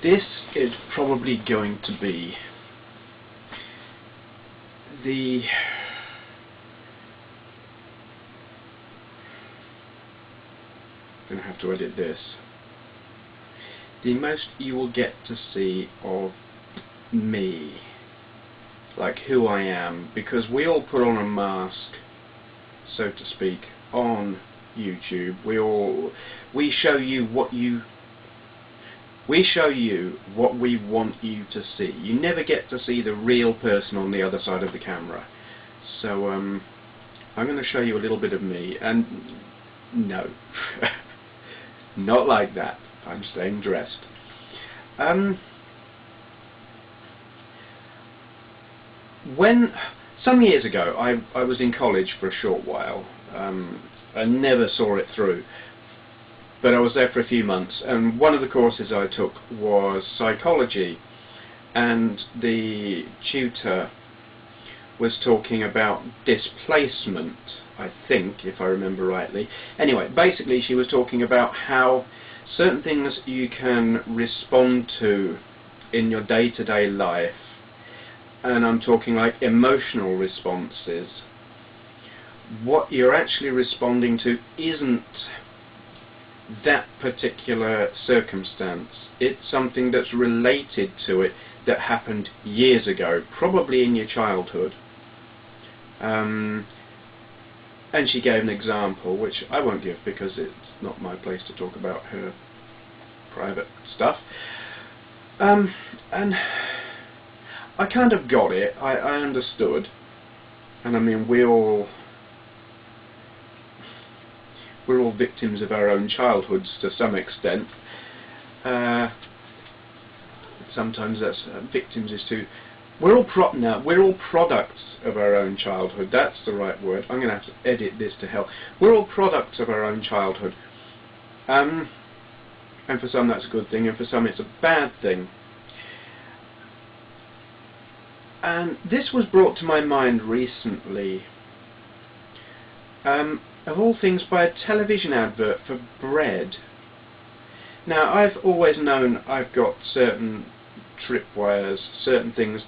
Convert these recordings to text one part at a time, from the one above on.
This is probably going to be the I'm going to have to edit this. The most you will get to see of me, like who I am, because we all put on a mask, so to speak, on YouTube. We show you what we want you to see. You never get to see the real person on the other side of the camera. So I'm going to show you a little bit of me, and no, not like that. I'm staying dressed. When some years ago I was in college for a short while. I never saw it through, but I was there for a few months, and one of the courses I took was psychology, and the tutor was talking about displacement, I think, if I remember rightly. Anyway, basically she was talking about how certain things you can respond to in your day-to-day life, and I'm talking like emotional responses. What you're actually responding to isn't that particular circumstance. It's something that's related to it that happened years ago, probably in your childhood. And she gave an example, which I won't give because it's not my place to talk about her private stuff. And I kind of got it. I understood. And I mean, we're all victims of our own childhoods to some extent. Sometimes that's victims is too. We're all products of our own childhood. That's the right word. I'm going to have to edit this to hell. We're all products of our own childhood. And for some that's a good thing, and for some it's a bad thing. And this was brought to my mind recently. Of all things, by a television advert for bread. Now, I've always known I've got certain tripwires, certain things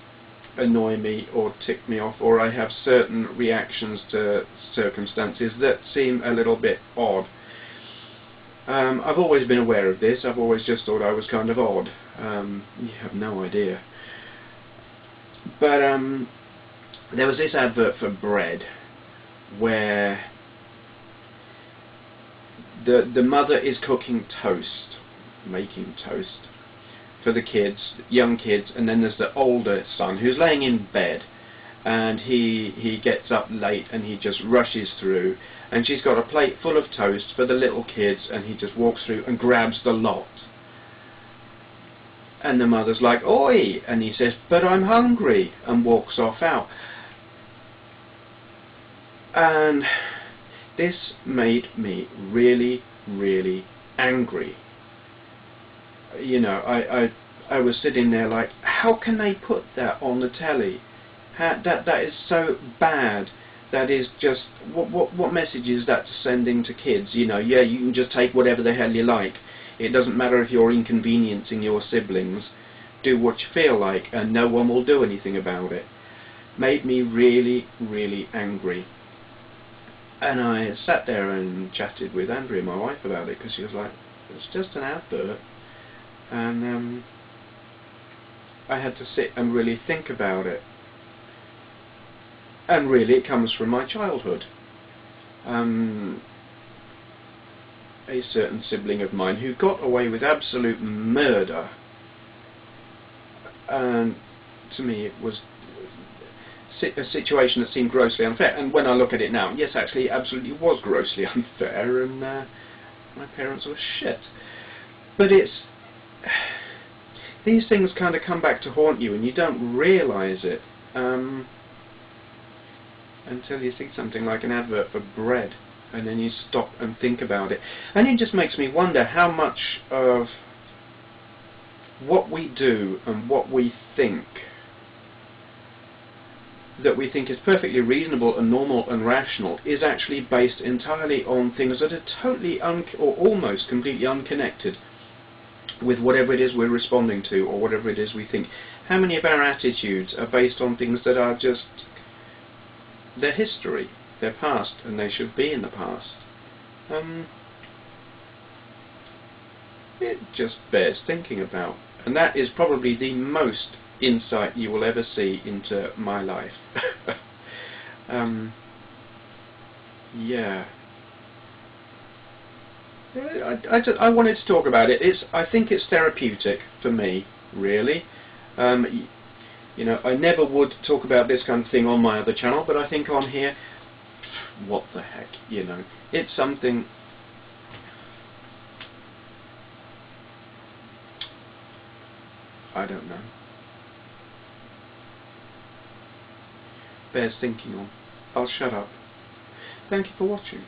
annoy me or tick me off, or I have certain reactions to circumstances that seem a little bit odd. I've always been aware of this. I've always just thought I was kind of odd. You have no idea. But there was this advert for bread where the mother is cooking toast, making toast for the kids, young kids, and then there's the older son who's laying in bed, and he gets up late and he just rushes through, and she's got a plate full of toast for the little kids, and he just walks through and grabs the lot. And the mother's like, "Oi!" and he says, "But I'm hungry," and walks off out. And this made me really, really angry. You know, I was sitting there like, how can they put that on the telly? That is so bad. That is just, what message is that sending to kids? You know, yeah, you can just take whatever the hell you like. It doesn't matter if you're inconveniencing your siblings. Do what you feel like, and no one will do anything about it. Made me really, really angry. And I sat there and chatted with Andrea, my wife, about it, because she was like, it's just an advert. And I had to sit and really think about it. And really, it comes from my childhood. A certain sibling of mine who got away with absolute murder. And to me, it was a situation that seemed grossly unfair. And when I look at it now, yes, actually, it absolutely was grossly unfair, and my parents were shit. But these things kind of come back to haunt you, and you don't realise it until you see something like an advert for bread, and then you stop and think about it. And it just makes me wonder how much of what we do and what we think that we think is perfectly reasonable and normal and rational is actually based entirely on things that are totally or almost completely unconnected. with whatever it is we're responding to, or whatever it is we think. How many of our attitudes are based on things that are just their history, their past, and they should be in the past? It just bears thinking about. And that is probably the most insight you will ever see into my life. Yeah. I wanted to talk about it. I think it's therapeutic for me, really. You know, I never would talk about this kind of thing on my other channel, but I think on here, what the heck, you know, it's something. I don't know. Bears thinking on. I'll shut up. Thank you for watching.